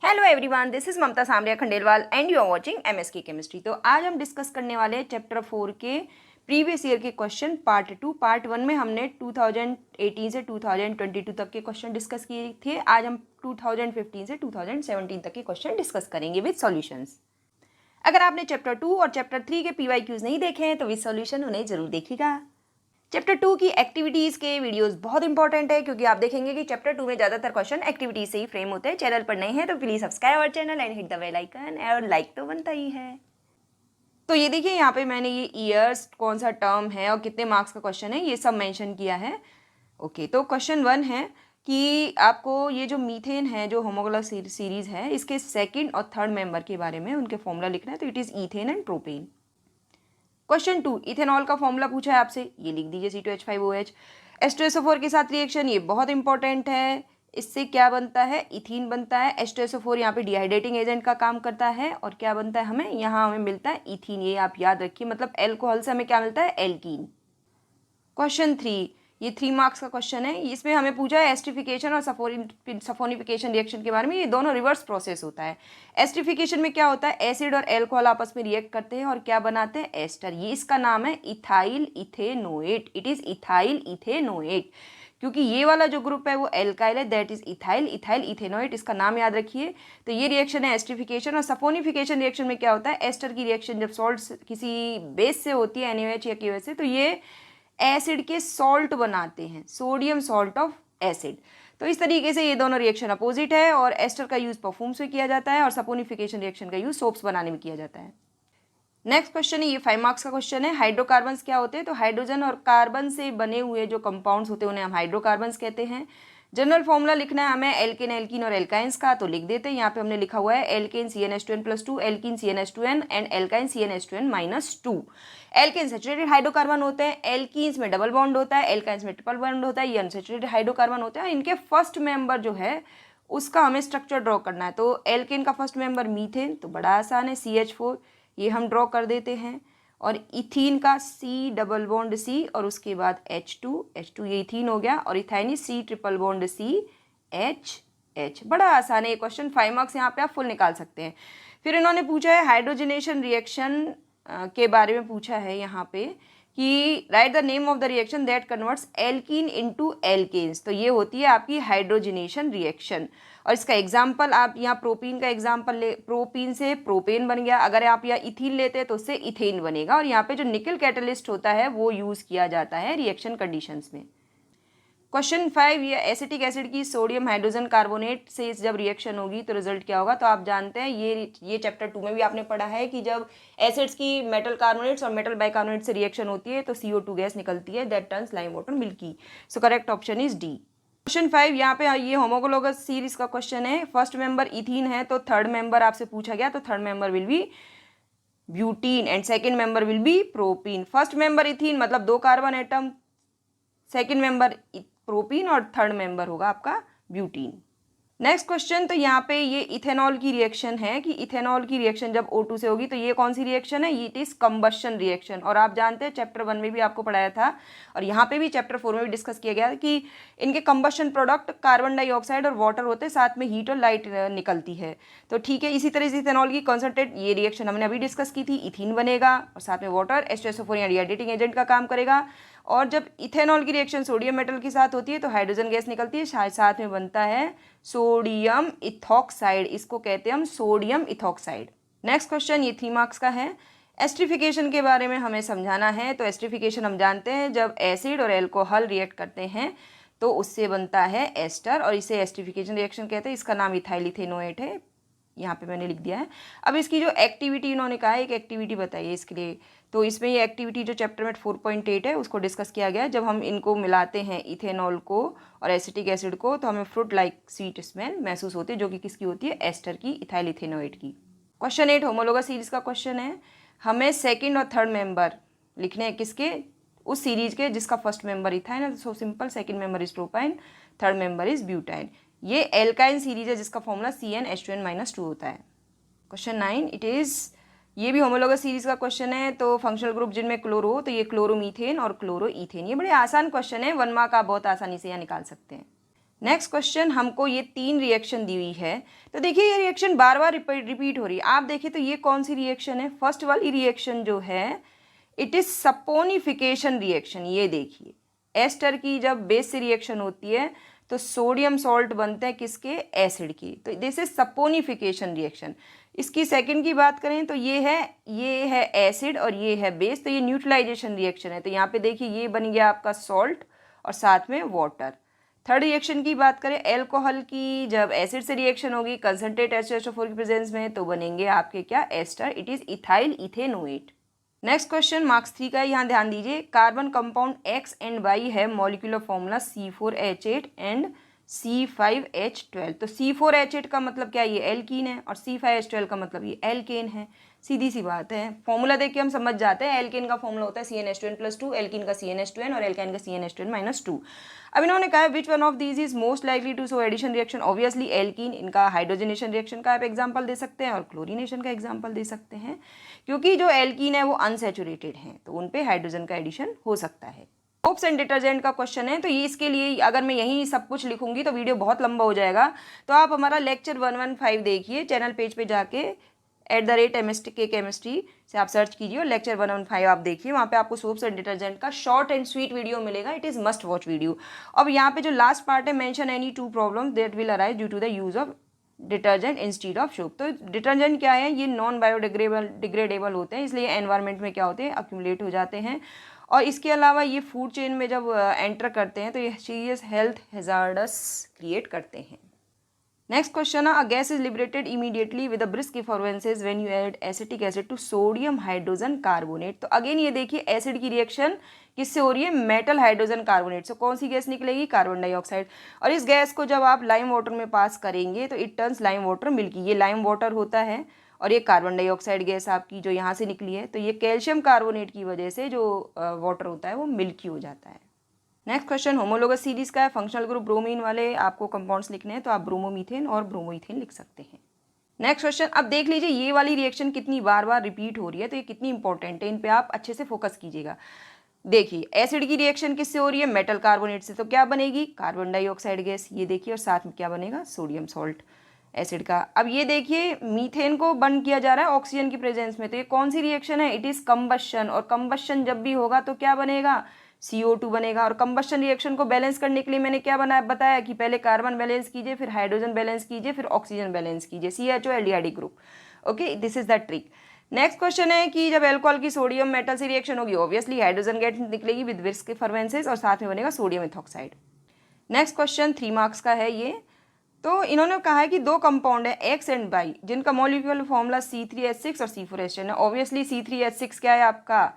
Hello everyone, this is Mamta Samaria Khandelwal and you are watching MSK chemistry. तो आज हम discuss करने वाले हैं चैप्टर 4 के प्रीवियस ईयर के क्वेश्चन पार्ट 2। पार्ट 1 में हमने 2018 से 2022 तक के क्वेश्चन डिस्कस किए थे। आज हम 2015 से 2017 तक के क्वेश्चन डिस्कस करेंगे विद सॉल्यूशंस। अगर आपने चैप्टर 2 और चैप्टर 3 के पीवाईक्यूज नहीं देखे हैं तो विद सॉल्यूशन उन्हें जरूर देखिएगा। चैप्टर 2 की एक्टिविटीज़ के वीडियोस बहुत इंपॉर्टेंट है क्योंकि आप देखेंगे कि चैप्टर 2 में ज़्यादातर क्वेश्चन एक्टिविटीज से ही फ्रेम होते हैं। चैनल पर नए हैं तो please subscribe our channel and hit the bell icon, और लाइक तो बनता ही है। तो ये देखिए, यहाँ पे मैंने ये ईयर्स, कौन सा टर्म है और कितने मार्क्स का क्वेश्चन है, ये सब मेंशन किया है। ओके, तो क्वेश्चन 1 है कि आपको ये जो मीथेन है, जो होमोगेनस सीरीज है, इसके सेकेंड और थर्ड मेंबर के बारे में उनके फॉर्मूला लिखना है। तो it is ethane and propane. Question 2, ethanol का फॉर्मूला पूछा है आपसे, ये लिख दीजिए C2H5OH। H2SO4 के साथ रिएक्शन, ये बहुत इंपॉर्टेंट है। इससे क्या बनता है? इथीन बनता है। H2SO4 यहाँ पे डिहाइड्रेटिंग एजेंट का काम करता है और क्या बनता है हमें? यहाँ हमें मिलता है इथीन। ये आप याद रखिए, मतलब एल्कोहल से हमें क्या मिलता है? एल्कीन। क्वेश्चन 3, ये 3 मार्क्स का क्वेश्चन है। इसमें हमें पूछा है एस्टिफिकेशन और सफोनिफिकेशन रिएक्शन के बारे में। ये दोनों रिवर्स प्रोसेस होता है। एस्टिफिकेशन में क्या होता है? एसिड और एल्कोहल आपस में रिएक्ट करते हैं और क्या बनाते हैं? एस्टर। ये इसका नाम है ethyl ethanoate. It is ethyl ethanoate, क्योंकि ये वाला जो ग्रुप है वो एल्काइल है, दैट इज इथाइल इथेनोएट। इसका नाम याद रखिए। तो ये रिएक्शन है एस्टिफिकेशन। और सफोनिफिकेशन रिएक्शन में क्या होता है? एस्टर की रिएक्शन जब सॉल्ट किसी बेस से होती है, NaOH या KOH से, तो ये एसिड के सॉल्ट बनाते हैं, सोडियम सॉल्ट ऑफ एसिड। तो इस तरीके से ये दोनों रिएक्शन अपोजिट है और एस्टर का यूज परफ्यूम्स में किया जाता है और सपोनिफिकेशन रिएक्शन का यूज सोप्स बनाने में किया जाता है। नेक्स्ट क्वेश्चन है, ये 5 मार्क्स का क्वेश्चन है। हाइड्रोकार्बन्स क्या होते हैं? तो हाइड्रोजन और कार्बन से बने हुए जो कंपाउंड्स होते हैं उन्हें हम हाइड्रोकार्बन्स कहते हैं। जनरल फॉर्मूला लिखना है हमें एल्केन, एल्कीन और एल्काइंस का, तो लिख देते हैं। यहाँ पे हमने लिखा हुआ है alkane CnH2n+2, alkene CnH2n and alkyne CnH2n-2। Alkane saturated hydrocarbon होते हैं, एल्कीन्स में डबल बॉन्ड होता है, एल्काइंस में ट्रिपल बॉन्ड होता है, ये अनसैचुरेटेड हाइड्रोकार्बन होते हैं। इनके फर्स्ट मेंबर जो है उसका हमें स्ट्रक्चर ड्रॉ करना है। तो एल्केन का फर्स्ट मेंबर मीथेन, तो बड़ा आसान है, CH4, ये हम ड्रॉ कर देते हैं। और इथीन का C डबल बॉन्ड C और उसके बाद H2 ये इथीन हो गया, और इथाइनी C ट्रिपल बॉन्ड CH। बड़ा आसान है ये क्वेश्चन, 5 मार्क्स यहाँ पे आप फुल निकाल सकते हैं। फिर इन्होंने पूछा है हाइड्रोजनेशन रिएक्शन के बारे में पूछा है यहाँ पे कि write the name of the reaction that converts alkene into alkanes. तो ये होती है आपकी हाइड्रोजनेशन रिएक्शन। और इसका एग्जाम्पल आप यहाँ प्रोपीन का एग्जाम्पल ले, प्रोपीन से प्रोपेन बन गया। अगर आप यहाँ इथीन लेते हैं तो उससे इथेन बनेगा। और यहाँ पे जो निकल कैटलिस्ट होता है वो यूज किया जाता है रिएक्शन कंडीशंस में। क्वेश्चन 5, ये एसिटिक एसिड की सोडियम हाइड्रोजन कार्बोनेट से जब रिएक्शन होगी तो रिजल्ट क्या होगा? तो आप जानते हैं ये चैप्टर 2 में भी आपने पढ़ा है कि जब एसिड्स की मेटल कार्बोनेट्स और मेटल बाइकार्बोनेट से रिएक्शन होती है तो CO2 गैस निकलती है, that turns lime water milky. So correct option is D. Question 5, यहाँ पे ये होमोलोगस सीरीज का क्वेश्चन है। फर्स्ट मेंबर इथीन है तो थर्ड मेंबर आपसे पूछा गया, तो third member will be butene and second member will be propene. First member ethene मतलब 2 carbon atom, second member propene और थर्ड मेंबर होगा आपका ब्यूटीन। नेक्स्ट क्वेश्चन, तो यहाँ पे ये इथेनॉल की रिएक्शन है कि इथेनॉल की रिएक्शन जब O2 से होगी तो ये कौन सी रिएक्शन है? It is combustion reaction. और आप जानते हैं चैप्टर 1 में भी आपको पढ़ाया था और यहाँ पे भी चैप्टर 4 में भी डिस्कस किया गया कि इनके कंबशन प्रोडक्ट कार्बन डाइऑक्साइड और वाटर होते हैं, साथ में हीट और लाइट निकलती है। तो ठीक है, इसी तरह से इथेनॉल की कॉन्सेंट्रेट ये रिएक्शन हमने अभी डिस्कस की थी, इथीन बनेगा और साथ में वाटर H2SO4 या डिहाइड्रेटिंग एजेंट का काम करेगा। और जब इथेनॉल की रिएक्शन सोडियम मेटल के साथ होती है तो हाइड्रोजन गैस निकलती है, साथ में बनता है सोडियम इथॉक्साइड। इसको कहते हैं हम सोडियम इथॉक्साइड। नेक्स्ट क्वेश्चन, ये 3 मार्क्स का है। एस्ट्रिफिकेशन के बारे में हमें समझाना है। तो एस्ट्रिफिकेशन हम जानते हैं जब एसिड और एल्कोहल रिएक्ट करते हैं तो उससे बनता है एस्टर और इसे एस्ट्रिफिकेशन रिएक्शन कहते हैं। इसका नाम इथाइल इथेनोएट है, यहाँ पे मैंने लिख दिया है। अब इसकी जो एक्टिविटी इन्होंने कहा है, एक एक्टिविटी बताइए इसके लिए। तो इसमें ये एक्टिविटी जो चैप्टर में 4.8 है उसको डिस्कस किया गया है। जब हम इनको मिलाते हैं इथेनॉल को और एसिटिक एसिड को तो हमें फ्रूट लाइक स्वीट स्मेल महसूस होती है, जो कि किसकी होती है? एस्टर की, इथाइल इथेनोएट की। क्वेश्चन 8 होमोलोगस सीरीज का क्वेश्चन है। हमें सेकेंड और थर्ड मेंबर लिखने हैं किसके? उस सीरीज के जिसका फर्स्ट मेंबर इथाइन है। So simple, second member is propyne, third member is butyne. ये एल्काइन सीरीज है जिसका फॉर्मूला CnH2n-2 होता है। क्वेश्चन 9, इट इज, ये भी होमोलोगस सीरीज का क्वेश्चन है। तो फंक्शनल ग्रुप जिनमें क्लोरो, तो ये क्लोरोमीथेन और क्लोरोईथेन। ये बड़े आसान क्वेश्चन है, 1 मार्क आप बहुत आसानी से यहाँ निकाल सकते हैं। नेक्स्ट क्वेश्चन, हमको ये 3 रिएक्शन दी हुई है, तो देखिए ये रिएक्शन बार बार रिपीट हो रही है। आप देखिए तो ये कौन सी रिएक्शन है, फर्स्ट वाली रिएक्शन जो है इट इज सपोनिफिकेशन रिएक्शन। ये देखिए एस्टर की जब बेस से रिएक्शन होती है तो सोडियम सॉल्ट बनते हैं किसके, एसिड की, तो दिस इज सपोनिफिकेशन रिएक्शन। इसकी सेकंड की बात करें तो ये है एसिड और ये है बेस, तो ये न्यूट्रलाइजेशन रिएक्शन है। तो यहाँ पे देखिए ये बन गया आपका सॉल्ट और साथ में वाटर। थर्ड रिएक्शन की बात करें, एल्कोहल की जब एसिड से रिएक्शन होगी कंसंट्रेट H2SO4 की प्रेजेंस में तो बनेंगे आपके क्या, ester, it is ethyl ethanoate. Next question marks 3 का, यहाँ ध्यान दीजिए, carbon compound X and Y है, molecular formula C4H8 and C5H12। तो C4H8 का मतलब क्या, ये एल्कीन है, और C5H12 का मतलब ये एल्केन है। सीधी सी बात है, फॉर्मूला देख के हम समझ जाते हैं। एल्केन का फॉर्मूला होता है CnH2n+2, एल्कीन का CnH2n और एल्काइन का CnH2n-2। अब इन्होंने कहा which one of these is most likely to show addition reaction, obviously alkene, इनका हाइड्रोजनेशन रिएक्शन का आप एग्जाम्पल दे सकते हैं और क्लोरीनेशन का एग्जाम्पल दे सकते हैं, क्योंकि जो एल्कीन है वो अनसेचुरेटेड है तो उन पे हाइड्रोजन का एडिशन हो सकता है। सोप्स एंड डिटर्जेंट का क्वेश्चन है, तो ये इसके लिए अगर मैं यही सब कुछ लिखूंगी तो वीडियो बहुत लंबा हो जाएगा, तो आप हमारा लेक्चर 115 देखिए, चैनल पेज पे जाके @MSTK केमिस्ट्री से आप सर्च कीजिए और लेक्चर 115 आप देखिए, वहाँ पे आपको सोप्स एंड डिटर्जेंट का शॉर्ट एंड स्वीट वीडियो मिलेगा, it is must watch video. अब यहाँ पे जो लास्ट पार्ट है, mention any 2 problems that will arise due to the use of detergent instead of soap. तो डिटर्जेंट क्या है, ये नॉन बायोडिग्रेडेबल होते हैं, इसलिए एनवायरमेंट में क्या होते हैं, अक्यूमुलेट हो जाते हैं, और इसके अलावा ये फूड चेन में जब एंटर करते हैं तो ये सीरियस हेल्थ हैजार्डस क्रिएट करते हैं। नेक्स्ट क्वेश्चन है, a gas is liberated immediately with a brisk effervescence when you add acetic acid to sodium hydrogen carbonate. तो अगेन ये देखिए एसिड की रिएक्शन किससे हो रही है, मेटल हाइड्रोजन कार्बोनेट से। कौन सी गैस निकलेगी, कार्बन डाइऑक्साइड, और इस गैस को जब आप लाइम वाटर में पास करेंगे तो it turns lime water milky. ये लाइम वाटर होता है और ये कार्बन डाइऑक्साइड गैस आपकी जो यहाँ से निकली है, तो ये कैल्शियम कार्बोनेट की वजह से जो वाटर होता है वो मिल्की हो जाता है। नेक्स्ट क्वेश्चन होमोलोगस सीरीज का है, फंक्शनल ग्रुप ब्रोमीन वाले आपको कंपाउंड्स लिखने हैं, तो आप ब्रोमोमीथेन और ब्रोमोइथेन लिख सकते हैं। नेक्स्ट क्वेश्चन, अब देख लीजिए ये वाली रिएक्शन कितनी बार बार रिपीट हो रही है, तो ये कितनी इंपॉर्टेंट है, इन पे आप अच्छे से फोकस कीजिएगा। देखिए एसिड की रिएक्शन किससे हो रही है, मेटल कार्बोनेट से, तो क्या बनेगी, कार्बन डाइऑक्साइड गैस, ये देखिए, और साथ में क्या बनेगा, सोडियम सॉल्ट एसिड का। अब ये देखिए मीथेन को बर्न किया जा रहा है ऑक्सीजन की प्रेजेंस में, तो ये कौन सी रिएक्शन है, इट इज कंबशन, और कंबशन जब भी होगा तो क्या बनेगा, CO2 बनेगा। और कंबशन रिएक्शन को बैलेंस करने के लिए मैंने क्या बताया कि पहले कार्बन बैलेंस कीजिए, फिर हाइड्रोजन बैलेंस कीजिए, फिर ऑक्सीजन बैलेंस कीजिए, CHO aldehyde group. Okay, this is the trick. Next question है कि जब एल्कोहल की सोडियम मेटल से रिएक्शन होगी, ऑब्वियसली हाइड्रोजन गैस निकलेगी विद ब्रिस्क इफर्वेंसेस और साथ में बनेगा sodium ethoxide. Next question 3 marks का है ये, तो इन्होंने कहा है कि 2 कंपाउंड है X एंड Y जिनका मॉलिक्यूलर फॉर्मूला C3H6 और C4H10 है। ऑब्वियसली C3H6 क्या है आपका,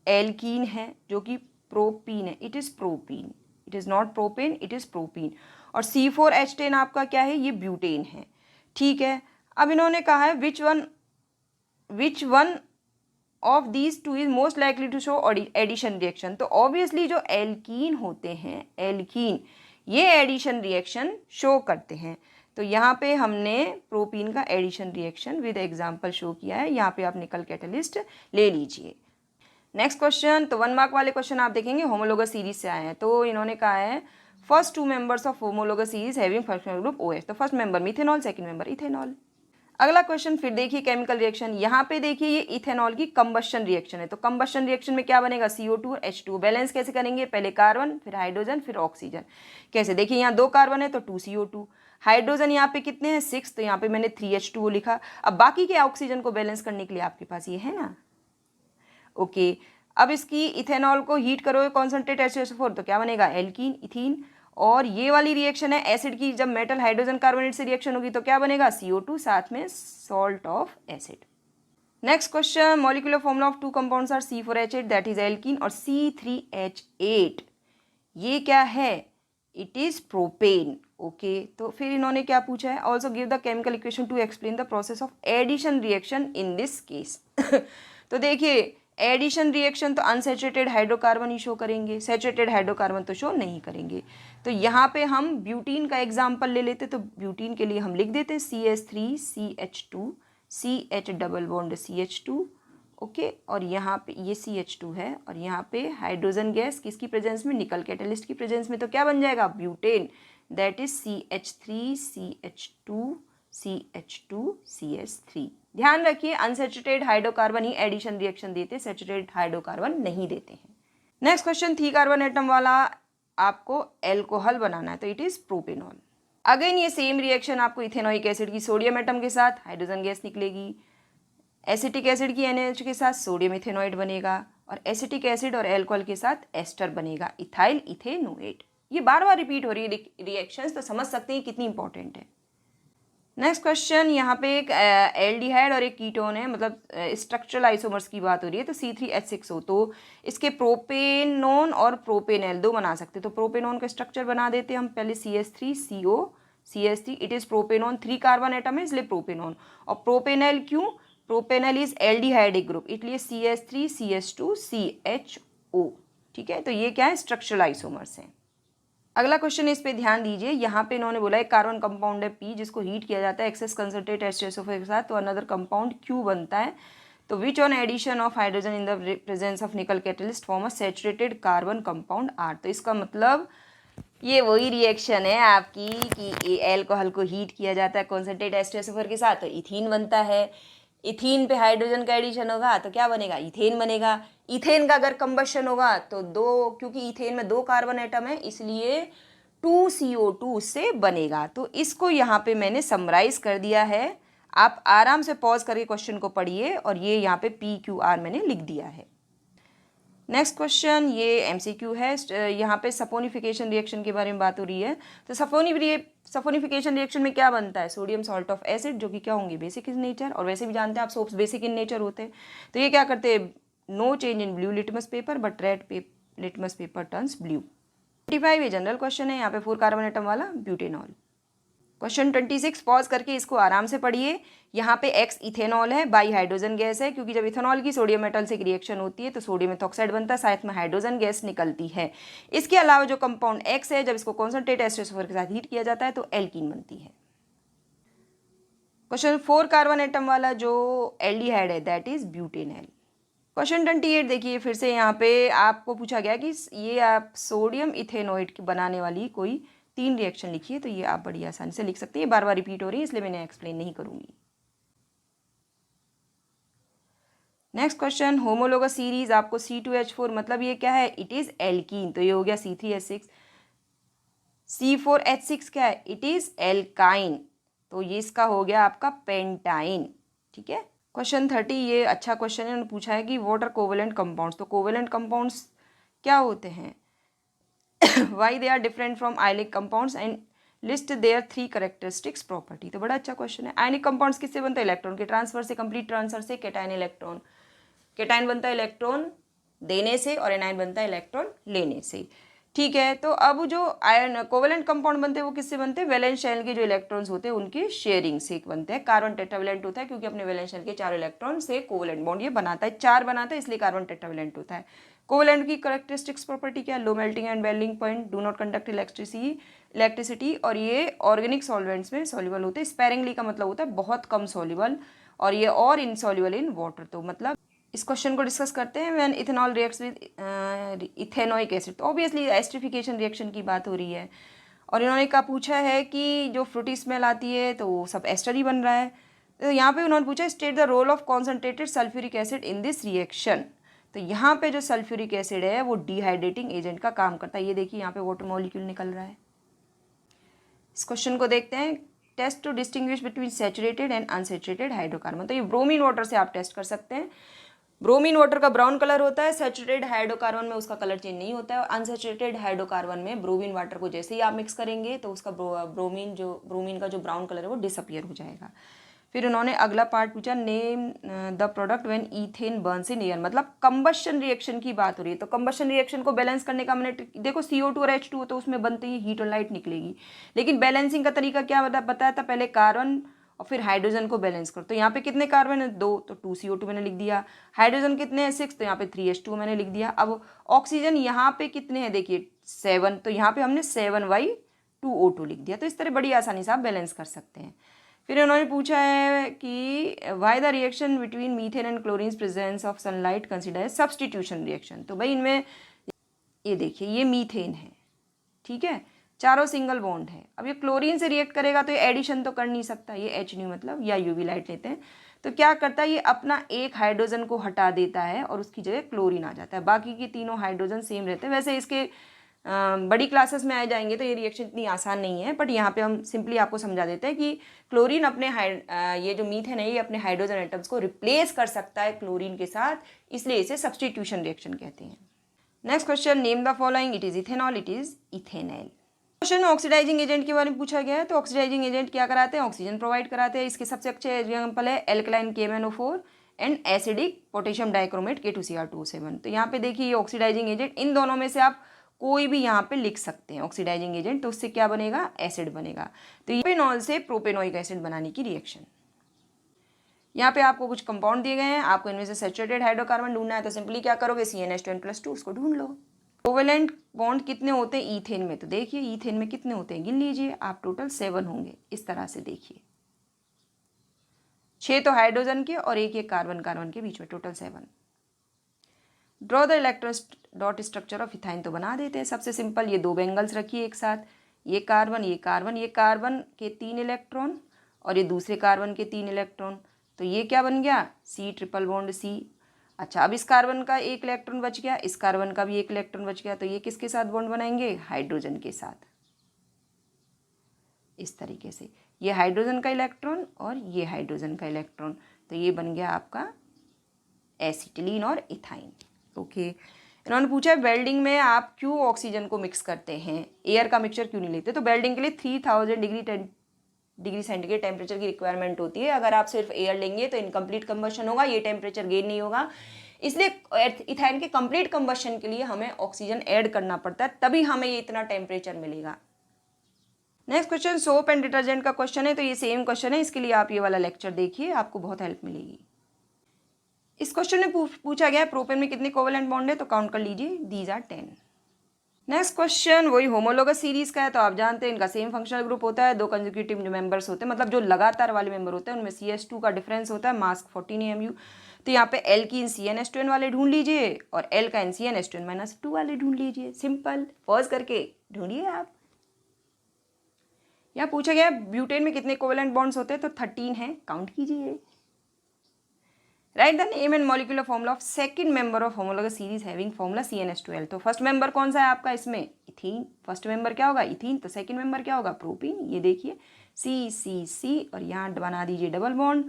एल्कीन है जो कि प्रोपीन है, it is propene, it is not propane, it is propene. और C4H10 आपका क्या है, ये ब्यूटेन है। ठीक है, अब इन्होंने कहा है which one of these two is most likely to show addition reaction. तो ऑब्वियसली जो एल्कीन होते हैं, एल्कीन ये एडिशन रिएक्शन शो करते हैं, तो यहाँ पे हमने प्रोपीन का addition reaction with example show किया है। यहाँ पे आप निकल कैटलिस्ट ले लीजिए। नेक्स्ट क्वेश्चन, तो 1 मार्क वाले क्वेश्चन आप देखेंगे होमोलोगस सीरीज से आए हैं, तो इन्होंने कहा है first 2 members of homologous series having functional group OH। तो first member methanol, second member ethanol. अगला क्वेश्चन फिर देखिए केमिकल रिएक्शन, यहाँ पे देखिए ये इथेनॉल की कंबशन रिएक्शन है, तो कंबशन रिएक्शन में क्या बनेगा, CO2 और H2। बैलेंस कैसे करेंगे, पहले कार्बन फिर हाइड्रोजन फिर ऑक्सीजन। कैसे, देखिए यहाँ 2 कार्बन है तो 2 CO2, हाइड्रोजन यहाँ पे कितने हैं 6, तो यहाँ पे मैंने 3H2O लिखा। अब बाकी के ऑक्सीजन को बैलेंस करने के लिए आपके पास ये है ना। ओके, अब इसकी इथेनॉल को हीट करोगे कॉन्सेंट्रेट H2SO4 तो क्या बनेगा, एल्कीन, इथीन। और ये वाली रिएक्शन है एसिड की, जब मेटल हाइड्रोजन कार्बोनेट से रिएक्शन होगी तो क्या बनेगा, CO2 साथ में salt of acid. Next question, molecular formula of 2 compounds are C4H8 that is alkene और C3H8 ये क्या है, इट इज प्रोपेन। ओके, तो फिर इन्होंने क्या पूछा है, also give the chemical equation to explain the process of addition reaction in this case. तो देखिए एडिशन रिएक्शन तो अनसेचुरेटेड हाइड्रोकार्बन ही शो करेंगे, सेचुरेटेड हाइड्रोकार्बन तो शो नहीं करेंगे। तो यहाँ पे हम ब्यूटीन का एग्जाम्पल ले लेते, तो ब्यूटीन के लिए हम लिख देते CH3CH2 CH double bond CH2 okay. और यहाँ पे ये CH2 है और यहाँ पे हाइड्रोजन गैस किसकी प्रेजेंस में, निकल कैटलिस्ट की प्रेजेंस में, तो क्या बन जाएगा, butane, that is CH3 CH2 CH2 CH3। ध्यान रखिए अनसैचुरेटेड हाइड्रोकार्बन ही एडिशन रिएक्शन देते, सैचुरेटेड हाइड्रोकार्बन नहीं देते हैं। नेक्स्ट क्वेश्चन, 3 कार्बन एटम वाला आपको एल्कोहल बनाना है, तो इट इज प्रोपेनॉल। अगेन ये सेम रिएक्शन आपको इथेनोइक एसिड की सोडियम एटम के साथ हाइड्रोजन गैस निकलेगी, एसिटिक एसिड की NaOH के साथ सोडियम इथेनोएट बनेगा और एसिटिक एसिड और एल्कोहल के साथ एस्टर बनेगा, इथाइल इथेनोएट। ये बार बार रिपीट हो रही है रिएक्शंस, तो समझ सकते हैं कितनी इंपॉर्टेंट है। नेक्स्ट क्वेश्चन, यहाँ पे एक एल्डिहाइड और एक कीटोन है, मतलब स्ट्रक्चरल आइसोमर्स की बात हो रही है, तो C3H6O, तो इसके प्रोपेनोन और प्रोपेनल दो बना सकते हैं। तो प्रोपेनोन का स्ट्रक्चर बना देते हैं हम पहले, CH3CO CH3, it is propanone, 3 carbon atom है इसलिए प्रोपेनोन। और प्रोपेनल क्यों, प्रोपेनल इज एल्डिहाइडिक ग्रुप, इसलिए CH3 CH2 CHO। ठीक है, तो ये क्या है, स्ट्रक्चरल आइसोमर्स हैं। अगला क्वेश्चन, इस पे ध्यान दीजिए, यहाँ पे इन्होंने बोला है कार्बन कंपाउंड है P जिसको हीट किया जाता है एक्सेस कंसंट्रेट H2SO4 के साथ, तो अनदर कंपाउंड Q बनता है। तो which on addition of hydrogen in the presence of nickel catalyst form a saturated carbon compound R। तो इसका मतलब ये वही रिएक्शन है आपकी कि एल्कोहल को हीट किया जाता है कंसंट्रेट H2SO4 के साथ, तो इथीन बनता है। इथीन पे हाइड्रोजन का एडिशन होगा तो क्या बनेगा, इथेन बनेगा। इथेन का अगर कंबशन होगा तो क्योंकि इथेन में 2 कार्बन एटम है इसलिए 2CO2 से बनेगा। तो इसको यहाँ पे मैंने समराइज कर दिया है, आप आराम से पॉज करके क्वेश्चन को पढ़िए, और ये यहाँ पे PQR मैंने लिख दिया है। नेक्स्ट क्वेश्चन, ये MCQ है, यहाँ पे सपोनिफिकेशन रिएक्शन के बारे में बात हो रही है। तो सपोनिफिकेशन रिएक्शन में क्या बनता है, सोडियम सॉल्ट ऑफ एसिड, जो कि क्या होंगे, बेसिक इन नेचर, और वैसे भी जानते हैं आप सोप्स बेसिक इन नेचर होते हैं। तो ये क्या करते हैं, no change in blue litmus paper but red litmus paper turns blue. 25 ये जनरल क्वेश्चन है, यहाँ पे 4 कार्बन एटम वाला ब्यूटेनॉल। क्वेश्चन 26 पॉज करके इसको आराम से पढ़िए। यहाँ पे X इथेनॉल है, बाई हाइड्रोजन गैस है, क्योंकि जब इथेनॉल की सोडियम मेटल से एक रिएक्शन होती है तो सोडियम मेथॉक्साइड बनता है, साथ में हाइड्रोजन गैस निकलती है। इसके अलावा जो कंपाउंड X है, जब इसको कॉन्सनट्रेट H2SO4 के साथ हीट किया जाता है तो एल्कीन बनती है। क्वेश्चन 4 कार्बन एटम वाला जो एल्डिहाइड है दैट इज ब्यूटेनॉल। क्वेश्चन 28 देखिए, फिर से यहाँ पे आपको पूछा गया कि ये आप सोडियम इथेनोएट बनाने वाली कोई 3 रिएक्शन लिखिए, तो ये आप बड़ी आसानी से लिख सकते हैं, बार बार रिपीट हो रही है इसलिए मैंने एक्सप्लेन नहीं करूंगी। नेक्स्ट क्वेश्चन, होमोलोगस सीरीज, आपको C2H4 मतलब ये क्या है, इट इज एल्कीन, तो ये हो गया C3H6। C4H6 क्या है, इट इज एल्काइन, तो ये इसका हो गया आपका पेंटाइन। ठीक है। क्वेश्चन 30 ये अच्छा क्वेश्चन है, उन्होंने पूछा है कि व्हाट आर कोवेलेंट कंपाउंड्स, तो कोवेलेंट कंपाउंड्स क्या होते हैं, why they are different from ionic compounds and list their 3 characteristics property। तो बड़ा अच्छा क्वेश्चन है। आयनिक कंपाउंड्स किससे बनता है, इलेक्ट्रॉन के ट्रांसफर से, कंप्लीट ट्रांसफर से। कैटायन इलेक्ट्रॉन, कैटायन बनता है इलेक्ट्रॉन देने से और एनायन बनता है इलेक्ट्रॉन लेने से। ठीक है, तो अब जो आयन कोवेलेंट कंपाउंड बनते हैं वो किससे बनते हैं, वैलेंस शेल के जो इलेक्ट्रॉन्स होते हैं उनके शेयरिंग से बनते हैं। कार्बन टेट्रावेलेंट होता है क्योंकि अपने वैलेंस शेल के 4 इलेक्ट्रॉन से कोवेलेंट बॉन्ड ये बनाता है, 4 बनाता है, इसलिए कार्बन टेट्रावेलेंट होता है। कोवेलेंट की कैरेक्टरिस्टिक्स प्रॉपर्टी क्या है, low melting and boiling point, do not conduct electricity, और ये ऑर्गेनिक सॉल्वेंट्स में सॉल्युबल होते हैं। स्पेरिंगली का मतलब होता है बहुत कम सॉल्युबल, और ये और इनसॉल्युबल इन वाटर। तो मतलब इस क्वेश्चन को डिस्कस करते हैं, when ethanol reacts with ethanoic acid, तो ऑब्वियसली एस्ट्रिफिकेशन रिएक्शन की बात हो रही है। और इन्होंने क्या पूछा है कि जो फ्रूटी स्मेल आती है तो वो सब एस्टर ही बन रहा है। तो यहाँ पे उन्होंने पूछा state the role of concentrated sulphuric acid in this reaction. तो यहाँ पे जो सल्फ्यूरिक एसिड है वो डिहाइड्रेटिंग एजेंट का काम करता है। ये देखिए यहाँ पे वाटर मॉलिक्यूल निकल रहा है। इस क्वेश्चन को देखते हैं, test to distinguish between saturated and unsaturated hydrocarbon. तो ये ब्रोमीन वाटर से आप टेस्ट कर सकते हैं। ब्रोमीन वाटर का ब्राउन कलर होता है, सैचुरेटेड हाइड्रोकार्बन में उसका कलर चेंज नहीं होता है। अनसैचुरेटेड हाइड्रोकार्बन में ब्रोमीन वाटर को जैसे ही आप मिक्स करेंगे तो उसका ब्रोमीन का जो ब्राउन कलर है वो डिसअपियर हो जाएगा। फिर उन्होंने अगला पार्ट पूछा, name the product when ethane Burns in air, मतलब कंबशन रिएक्शन की बात हो रही है। तो कंबशन रिएक्शन को बैलेंस करने का मैंने देखो CO2 और H2 तो उसमें बनते ही हीट और लाइट निकलेगी, लेकिन बैलेंसिंग का तरीका क्या बताया था, पहले कार्बन और फिर हाइड्रोजन को बैलेंस करो। तो यहाँ पे कितने कार्बन है, 2, तो 2CO2 मैंने लिख दिया। हाइड्रोजन कितने हैं, 6, तो यहाँ पे 3H2 मैंने लिख दिया। अब ऑक्सीजन यहाँ पे कितने हैं, देखिए 7, तो यहाँ पे हमने 7Y2O2 लिख दिया। तो इस तरह बड़ी आसानी से आप बैलेंस कर सकते हैं। फिर उन्होंने पूछा है कि why the reaction between methane and chlorine presence of sunlight consider substitution reaction. तो भाई इनमें ये देखिए ये मीथेन है, ठीक है, चारों सिंगल बॉन्ड है। अब ये क्लोरीन से रिएक्ट करेगा तो ये एडिशन तो कर नहीं सकता, ये एच न्यू मतलब, या यूवी लाइट लेते हैं तो क्या करता है ये अपना एक हाइड्रोजन को हटा देता है और उसकी जगह क्लोरीन आ जाता है, बाकी के तीनों हाइड्रोजन सेम रहते हैं। वैसे इसके बड़ी क्लासेस में आ जाएंगे तो ये रिएक्शन इतनी आसान नहीं है, बट यहाँ पे हम सिंपली आपको समझा देते हैं कि क्लोरीन अपने ये जो मीथेन है ये अपने हाइड्रोजन एटम्स को रिप्लेस कर सकता है क्लोरीन के साथ, इसलिए इसे सब्सटीट्यूशन रिएक्शन कहते हैं। Next question, name the following, it is ethanol, it is ethanol. Question में ऑक्सीडाइजिंग एजेंट के बारे में पूछा गया है। तो ऑक्सीडाइजिंग एजेंट क्या कराते हैं, ऑक्सीजन प्रोवाइड कराते हैं। इसके सबसे अच्छे एग्जाम्पल है alkaline KMnO4 and acidic potassium dichromate K2Cr2O7। तो यहाँ पे देखिए ये ऑक्सीडाइजिंग एजेंट, इन दोनों में से आप कोई भी यहाँ पे लिख सकते हैं ऑक्सीडाइजिंग एजेंट, तो उससे क्या बनेगा, एसिड बनेगा। तो प्रोपेनॉल से प्रोपेनोइक एसिड बनाने की रिएक्शन। यहाँ पे आपको कुछ कंपाउंड दिए गए हैं, आपको इनमें से सैचुरेटेड हाइड्रोकार्बन ढूंढना है, तो सिंपली क्या करोगे, CnH2n+2 उसको ढूंढ लो। कोवेलेंट बॉन्ड कितने होते हैं ईथेन में, तो देखिए ईथेन में कितने होते हैं, गिन लीजिए आप, टोटल 7 होंगे। इस तरह से देखिए 6 तो हाइड्रोजन के और एक कार्बन कार्बन के बीच में, total 7। Draw the electron dot structure of ethyne, तो बना देते हैं। सबसे सिंपल, ये 2 बेंगल्स रखिए एक साथ, ये कार्बन ये कार्बन, ये कार्बन के 3 इलेक्ट्रॉन और ये दूसरे कार्बन के 3 इलेक्ट्रॉन, तो ये क्या बन गया, C∼C। अच्छा, अब इस कार्बन का 1 इलेक्ट्रॉन बच गया, इस कार्बन का भी 1 इलेक्ट्रॉन बच गया, तो ये किसके साथ बॉन्ड बनाएंगे, हाइड्रोजन के साथ। इस तरीके से ये हाइड्रोजन का इलेक्ट्रॉन और ये हाइड्रोजन का इलेक्ट्रॉन, तो ये बन गया आपका एसिटिलीन और इथाइन। ओके, इन्होंने पूछा है वेल्डिंग में आप क्यों ऑक्सीजन को मिक्स करते हैं, एयर का मिक्सचर क्यों नहीं लेते। तो वेल्डिंग के लिए 3000 डिग्री सेंटीग्रेड टेम्परेचर की रिक्वायरमेंट होती है। अगर आप सिर्फ एयर लेंगे तो इनकम्प्लीट कंबशन होगा, ये टेम्परेचर गेन नहीं होगा, इसलिए इथाइन के कंप्लीट कंबशन के लिए हमें ऑक्सीजन ऐड करना पड़ता है, तभी हमें ये इतना टेम्परेचर मिलेगा। Next question, soap and detergent का क्वेश्चन है। तो ये सेम क्वेश्चन है, इसके लिए आप ये वाला लेक्चर देखिए, आपको बहुत हेल्प मिलेगी। इस क्वेश्चन में पूछा गया प्रोपेन में कितने कोवेलेंट बॉन्ड है, तो काउंट कर लीजिए, दीज आर 10। नेक्स्ट क्वेश्चन वही होमोलोगस सीरीज का है। तो आप जानते हैं इनका सेम फंक्शनल ग्रुप होता है, 2 कंसेक्यूटिव जो मेंबर्स होते हैं, मतलब जो लगातार वाले मेंबर होते हैं, उनमें CH2 का डिफरेंस होता है, मास 14 AMU। तो यहाँ पे एल्कीन CnH2n वाले ढूंढ लीजिए और एल्काइन CnH2n-2 वाले ढूंढ लीजिए। सिंपल, पॉज करके ढूंढिए आप। यहाँ पूछा गया ब्यूटेन में कितने कोवेलेंट बॉन्ड्स होते हैं, तो 13 है, काउंट कीजिए। Right the name and molecular formula of second member of homologous series having formula CnH2l। तो फर्स्ट मेंबर कौन सा है आपका इसमें, इथीन। फर्स्ट मेंबर क्या होगा, इथीन। तो सेकंड मेंबर क्या होगा, प्रोपीन। ये देखिए C और यहाँ बना दीजिए डबल बॉन्ड,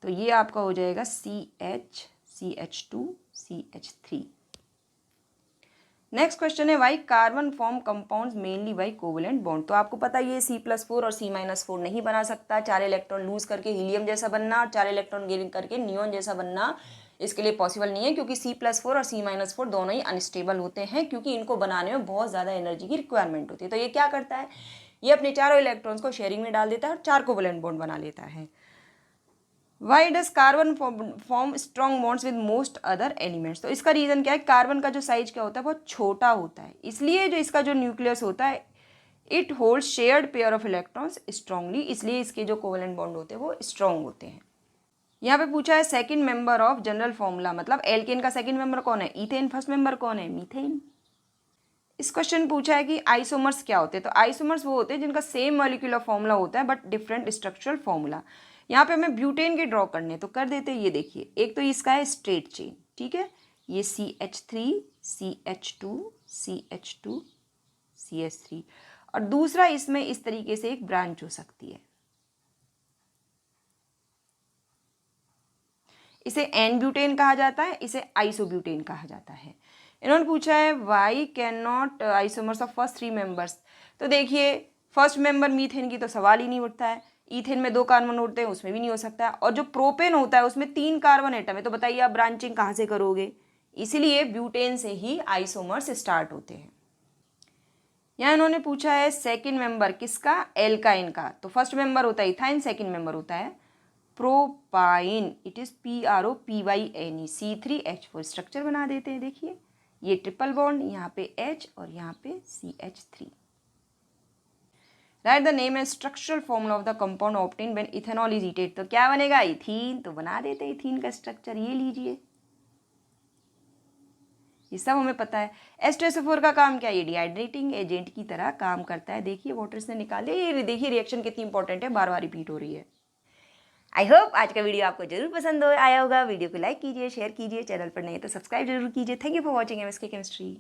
तो ये आपका हो जाएगा CH CH2 CH3। Next question है why carbon form compounds mainly by covalent bond. तो आपको पता है ये C+4 और C-4 नहीं बना सकता, 4 इलेक्ट्रॉन लूज करके हीलियम जैसा बनना और 4 इलेक्ट्रॉन गेन करके नियोन जैसा बनना इसके लिए पॉसिबल नहीं है, क्योंकि C+4 और C-4 दोनों ही अनस्टेबल होते हैं, क्योंकि इनको बनाने में बहुत ज़्यादा एनर्जी की रिक्वायरमेंट होती है। तो ये क्या करता है, ये अपने चारों इलेक्ट्रॉन्स को शेयरिंग में डाल देता है और 4 कोवेलेंट बॉन्ड बना लेता है। Why does carbon form strong bonds with most other elements. तो इसका रीजन क्या है, कार्बन का जो साइज क्या होता है बहुत छोटा होता है, इसलिए जो इसका जो न्यूक्लियस होता है it hold shared pair of electrons strongly, इसलिए इसके जो कोवेलेंट बॉन्ड होते हैं वो स्ट्रॉन्ग होते हैं। यहाँ पे पूछा है second member of general formula, मतलब एल्केन का सेकंड मेंबर कौन है, इथेन। फर्स्ट मेंबर कौन है, मीथेन। इस क्वेश्चन पूछा है कि आइसोमर्स क्या होते हैं। तो आइसोमर्स वो होते हैं जिनका सेम मॉलिक्यूलर फॉर्मूला होता है बट डिफरेंट स्ट्रक्चरल फॉर्मूला। यहाँ पे हमें ब्यूटेन के ड्रॉ करने, तो कर देते हैं। ये देखिए, एक तो इसका है स्ट्रेट चेन, ठीक है, ये CH3 CH2 CH2 CH3, और दूसरा इसमें इस तरीके से एक ब्रांच हो सकती है, इसे एन ब्यूटेन कहा जाता है, इसे आइसोब्यूटेन कहा जाता है। इन्होंने पूछा है why can not isomers of first 3 members. तो देखिए फर्स्ट मेंबर मीथेन की तो सवाल ही नहीं उठता है, ईथेन में 2 कार्बन होते हैं उसमें भी नहीं हो सकता है, और जो प्रोपेन होता है उसमें 3 कार्बन एटम है, तो बताइए आप ब्रांचिंग कहाँ से करोगे, इसीलिए ब्यूटेन से ही आइसोमर्स स्टार्ट होते हैं। यहाँ इन्होंने पूछा है सेकेंड मेंबर किसका, एल्काइन का। तो फर्स्ट मेंबर होता है इथाइन, सेकेंड मेंबर होता है propyne, it is PROPYNE C3H4। Structure बना देते हैं, देखिए ये ट्रिपल बॉन्ड, यहाँ पे H और यहाँ पे CH3। Right the name and structural formula of the compound obtain when ethanol is heated. तो क्या बनेगा, इथीन। तो बना देते इथीन का स्ट्रक्चर, ये लीजिए, ये सब हमें पता है। H2SO4 का काम क्या है, ये डिहाइड्रेटिंग एजेंट की तरह काम करता है। देखिए वाटर से निकाले, ये देखिए रिएक्शन कितनी इंपॉर्टेंट है, बार बार रिपीट हो रही है। आई होप आज का वीडियो आपको जरूर पसंद आया होगा। वीडियो को लाइक कीजिए, शेयर कीजिए, चैनल पर नहीं तो सब्सक्राइब जरूर कीजिए। Thank you for watching MSK chemistry.